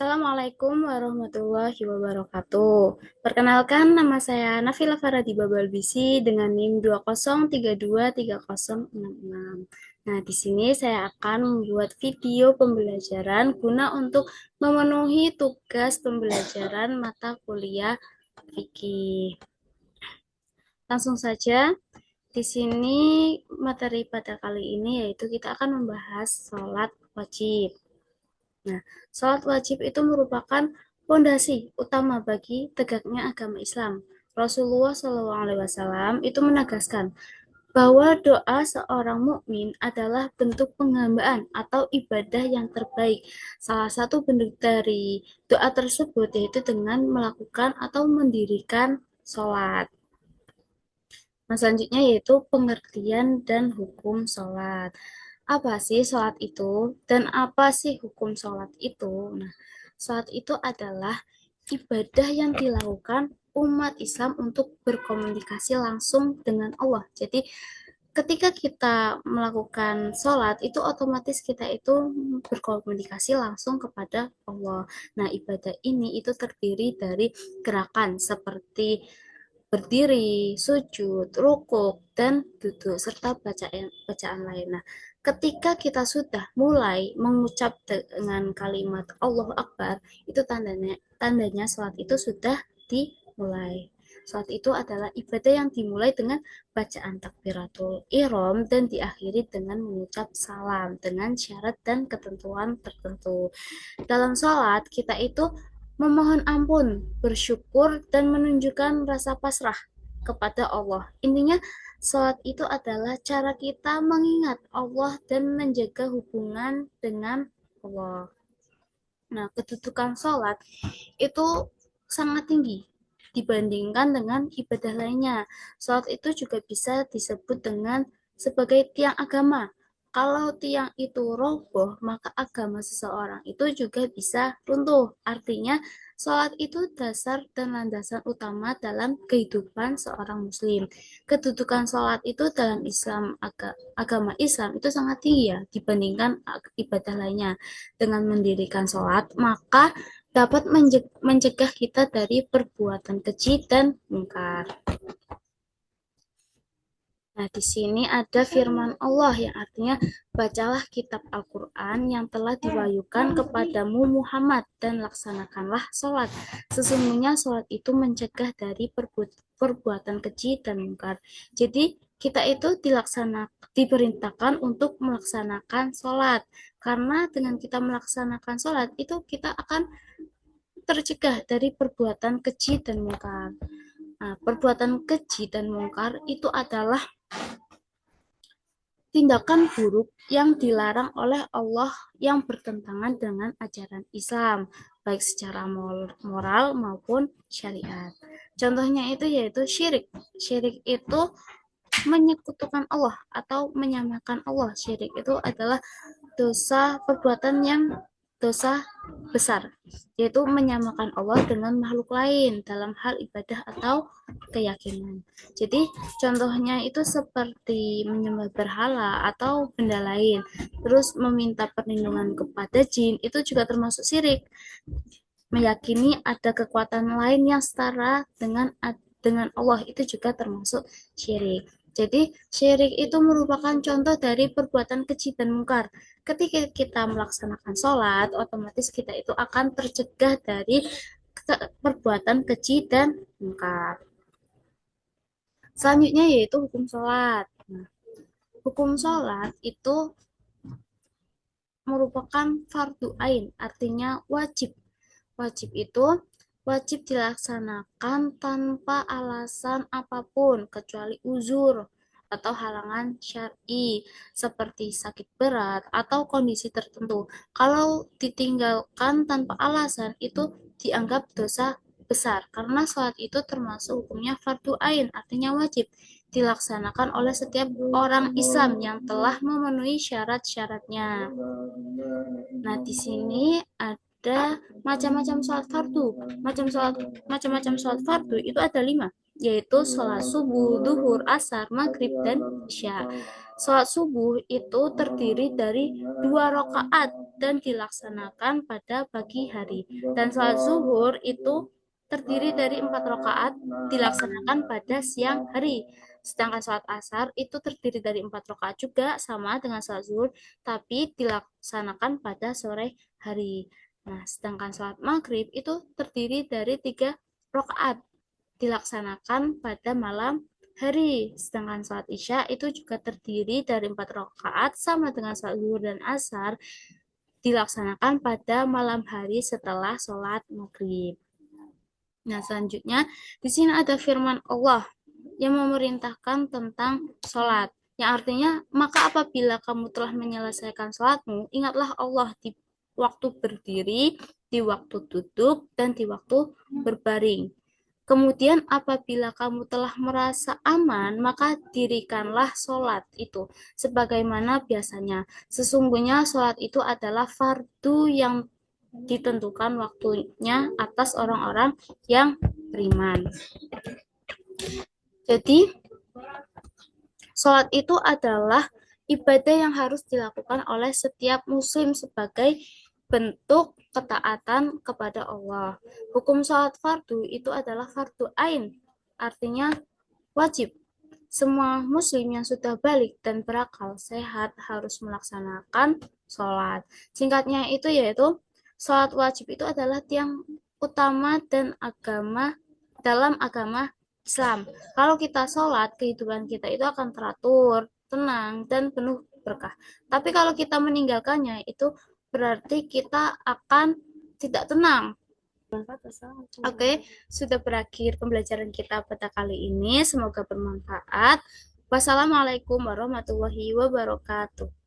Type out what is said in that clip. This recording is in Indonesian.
Assalamualaikum warahmatullahi wabarakatuh. Perkenalkan, nama saya Nafila Faradi Babalbisi dengan NIM 203230066. Nah, di sini saya akan membuat video pembelajaran guna untuk memenuhi tugas pembelajaran mata kuliah fikih. Langsung saja, di sini materi pada kali ini yaitu kita akan membahas sholat wajib. Nah, sholat wajib itu merupakan fondasi utama bagi tegaknya agama Islam. Rasulullah SAW itu menegaskan bahwa doa seorang mukmin adalah bentuk penghambaan atau ibadah yang terbaik. Salah satu bentuk dari doa tersebut yaitu dengan melakukan atau mendirikan sholat. Nah, selanjutnya yaitu pengertian dan hukum sholat. Apa sih sholat itu? Dan apa sih hukum sholat itu? Nah, sholat itu adalah ibadah yang dilakukan umat Islam untuk berkomunikasi langsung dengan Allah. Jadi, ketika kita melakukan sholat, itu otomatis kita itu berkomunikasi langsung kepada Allah. Nah, ibadah ini itu terdiri dari gerakan seperti berdiri, sujud, rukuk, dan duduk, serta bacaan lain. Nah, ketika kita sudah mulai mengucap dengan kalimat Allahu Akbar, itu tandanya sholat itu sudah dimulai. Sholat itu adalah ibadah yang dimulai dengan bacaan takbiratul ihram dan diakhiri dengan mengucap salam dengan syarat dan ketentuan tertentu. Dalam sholat, kita itu memohon ampun, bersyukur, dan menunjukkan rasa pasrah kepada Allah. Intinya, sholat itu adalah cara kita mengingat Allah dan menjaga hubungan dengan Allah. Nah, kedudukan sholat itu sangat tinggi dibandingkan dengan ibadah lainnya. Sholat itu juga bisa disebut dengan sebagai tiang agama. Kalau tiang itu roboh, maka agama seseorang itu juga bisa runtuh. Artinya, sholat itu dasar dan landasan utama dalam kehidupan seorang muslim. Kedudukan sholat itu dalam agama Islam itu sangat tinggi ya dibandingkan ibadah lainnya. Dengan mendirikan sholat, maka dapat mencegah kita dari perbuatan keji dan mungkar. Nah, di sini ada firman Allah yang artinya, bacalah kitab Al-Quran yang telah diwahyukan kepadamu Muhammad dan laksanakanlah sholat. Sesungguhnya sholat itu mencegah dari perbuatan keji dan mungkar. Jadi, kita itu diperintahkan untuk melaksanakan sholat. Karena dengan kita melaksanakan sholat, itu kita akan tercegah dari perbuatan keji dan mungkar. Nah, perbuatan keji dan mungkar itu adalah tindakan buruk yang dilarang oleh Allah yang bertentangan dengan ajaran Islam, baik secara moral maupun syariat. Contohnya itu yaitu syirik. Syirik itu menyekutukan Allah atau menyamakan Allah. Syirik itu adalah perbuatan yang dosa besar, yaitu menyamakan Allah dengan makhluk lain dalam hal ibadah atau keyakinan. Jadi contohnya itu seperti menyembah berhala atau benda lain, terus meminta perlindungan kepada jin, itu juga termasuk syirik. Meyakini ada kekuatan lain yang setara dengan Allah, itu juga termasuk syirik. Jadi, syirik itu merupakan contoh dari perbuatan keji dan mungkar. Ketika kita melaksanakan sholat, otomatis kita itu akan tercegah dari perbuatan keji dan mungkar. Selanjutnya yaitu hukum sholat. Nah, hukum sholat itu merupakan fardu ain, artinya wajib. Wajib itu wajib dilaksanakan tanpa alasan apapun kecuali uzur atau halangan syar'i seperti sakit berat atau kondisi tertentu. Kalau ditinggalkan tanpa alasan itu dianggap dosa besar karena sholat itu termasuk hukumnya fardu ain, artinya wajib dilaksanakan oleh setiap orang Islam yang telah memenuhi syarat-syaratnya. Nah, di sini ada macam-macam sholat fardu. Macam-macam sholat fardu itu ada 5, yaitu sholat subuh, duhur, asar, maghrib, dan isya. Sholat subuh itu terdiri dari 2 rakaat dan dilaksanakan pada pagi hari. Dan sholat zuhur itu terdiri dari 4 rakaat dilaksanakan pada siang hari. Sedangkan sholat asar itu terdiri dari 4 rakaat juga sama dengan sholat zuhur, tapi dilaksanakan pada sore hari. Nah, sedangkan sholat maghrib itu terdiri dari 3 rakaat dilaksanakan pada malam hari. Sedangkan sholat isya itu juga terdiri dari 4 rakaat sama dengan sholat zuhur dan asar dilaksanakan pada malam hari setelah sholat maghrib. Nah, selanjutnya di sini ada firman Allah yang memerintahkan tentang sholat. Yang artinya, maka apabila kamu telah menyelesaikan sholatmu, ingatlah Allah di waktu berdiri, di waktu duduk, dan di waktu berbaring. Kemudian apabila kamu telah merasa aman, maka dirikanlah sholat itu sebagaimana biasanya. Sesungguhnya sholat itu adalah fardu yang ditentukan waktunya atas orang-orang yang beriman. Jadi, sholat itu adalah ibadah yang harus dilakukan oleh setiap muslim sebagai bentuk ketaatan kepada Allah. Hukum sholat fardu itu adalah fardu ain, artinya wajib. Semua muslim yang sudah balik dan berakal sehat harus melaksanakan sholat. Singkatnya itu yaitu, sholat wajib itu adalah tiang utama dan dalam agama Islam. Kalau kita sholat, kehidupan kita itu akan teratur, tenang, dan penuh berkah. Tapi kalau kita meninggalkannya, itu berarti kita akan tidak tenang. Oke, sudah berakhir pembelajaran kita pada kali ini. Semoga bermanfaat. Wassalamualaikum warahmatullahi wabarakatuh.